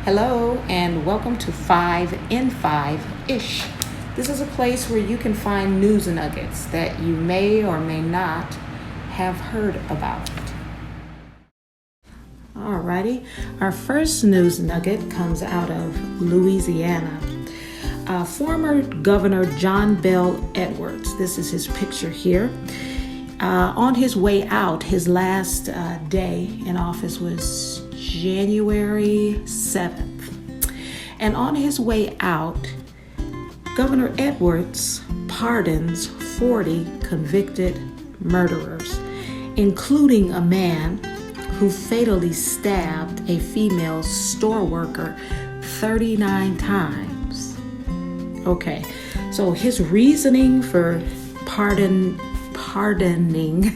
Hello and welcome to 5 in 5-ish. This is a place where you can find news nuggets that you may or may not have heard about. Alrighty, our first news nugget comes out of Louisiana. Former Governor John Bel Edwards, this is his picture here. On his way out, his last day in office was January 7th. And on his way out, Governor Edwards pardons 40 convicted murderers, including a man who fatally stabbed a female store worker 39 times. Okay, so his reasoning for pardoning,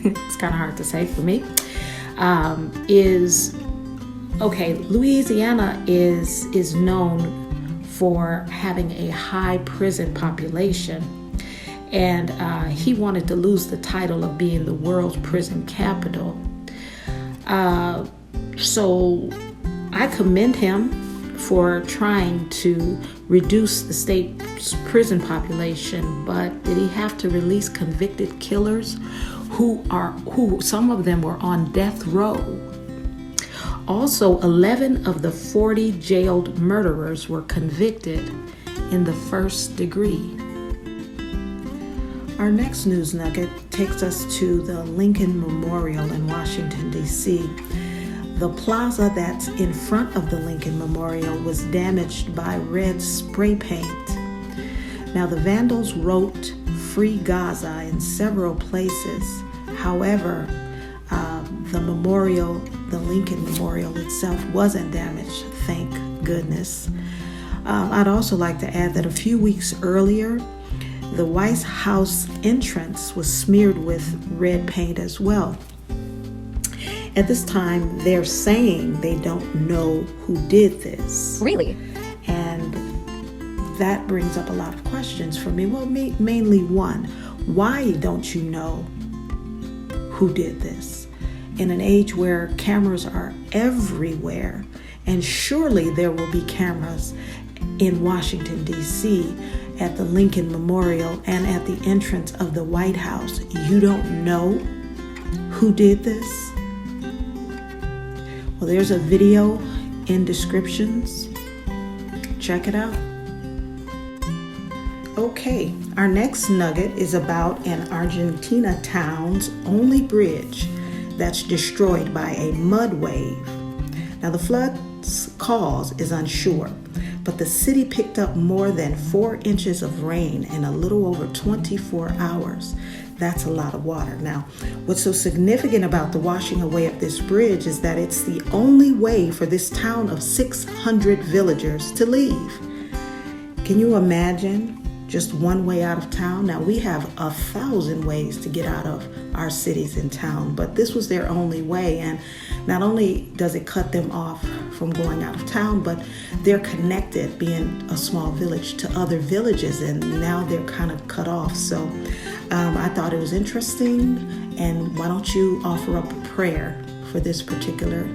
it's kind of hard to say for me, is, okay, Louisiana is known for having a high prison population, and he wanted to lose the title of being the world's prison capital. So I commend him for trying to reduce the state's prison population, but did he have to release convicted killers who some of them were on death row? Also, 11 of the 40 jailed murderers were convicted in the first degree. Our next news nugget takes us to the Lincoln Memorial in Washington, D.C. The plaza that's in front of the Lincoln Memorial was damaged by red spray paint. Now, the vandals wrote "Free Gaza" in several places. However, the Lincoln Memorial itself wasn't damaged, thank goodness. I'd also like to add that a few weeks earlier, the White House entrance was smeared with red paint as well. At this time, they're saying they don't know who did this. Really? And that brings up a lot of questions for me. Well, mainly one, why don't you know who did this? In an age where cameras are everywhere, and surely there will be cameras in Washington, D.C., at the Lincoln Memorial and at the entrance of the White House, you don't know who did this? Well, there's a video in descriptions. Check it out. Okay, our next nugget is about an Argentina town's only bridge that's destroyed by a mud wave. Now, the flood's cause is unsure, but the city picked up more than 4 inches of rain in a little over 24 hours. That's a lot of water. Now, what's so significant about the washing away of this bridge is that it's the only way for this town of 600 villagers to leave. Can you imagine just one way out of town? Now, we have 1,000 ways to get out of our cities and town, but this was their only way. And not only does it cut them off from going out of town, but they're connected, being a small village, to other villages, and now they're kind of cut off. So I thought it was interesting, and why don't you offer up a prayer for this particular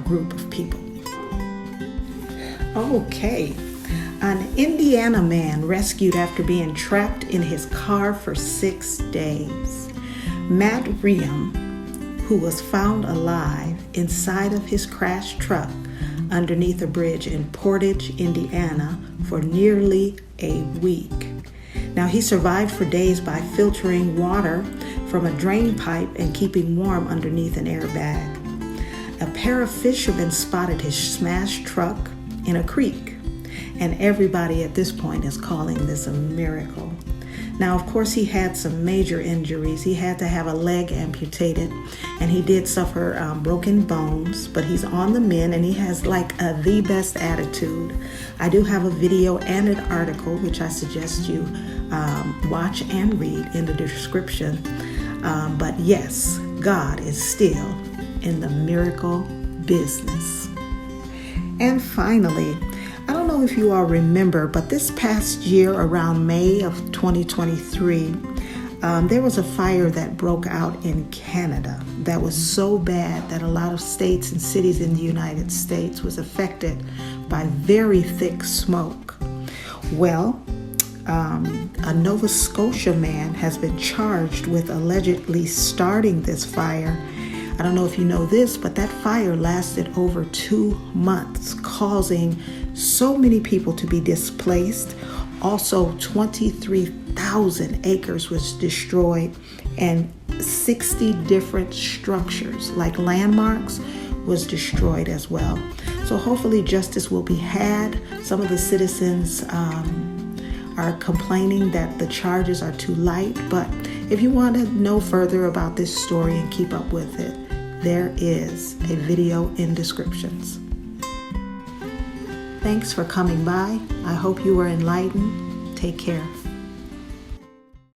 group of people? Okay. An Indiana man rescued after being trapped in his car for 6 days. Matt Riem, who was found alive inside of his crashed truck underneath a bridge in Portage, Indiana, for nearly a week. Now, he survived for days by filtering water from a drain pipe and keeping warm underneath an airbag. A pair of fishermen spotted his smashed truck in a creek, and everybody at this point is calling this a miracle. Now, of course, he had some major injuries. He had to have a leg amputated, and he did suffer broken bones, but he's on the mend, and he has like the best attitude. I do have a video and an article, which I suggest you watch and read in the description. But yes, God is still in the miracle business. And finally, I don't know if you all remember, but this past year, around May of 2023, There was a fire that broke out in Canada that was so bad that a lot of states and cities in the United States was affected by very thick smoke. Well, a Nova Scotia man has been charged with allegedly starting this fire. I don't know if you know this, but that fire lasted over 2 months, causing so many people to be displaced. Also, 23,000 acres was destroyed, and 60 different structures, like landmarks, was destroyed as well. So hopefully justice will be had. Some of the citizens are complaining that the charges are too light, but if you want to know further about this story and keep up with it, there is a video in descriptions. Thanks for coming by. I hope you were enlightened. Take care.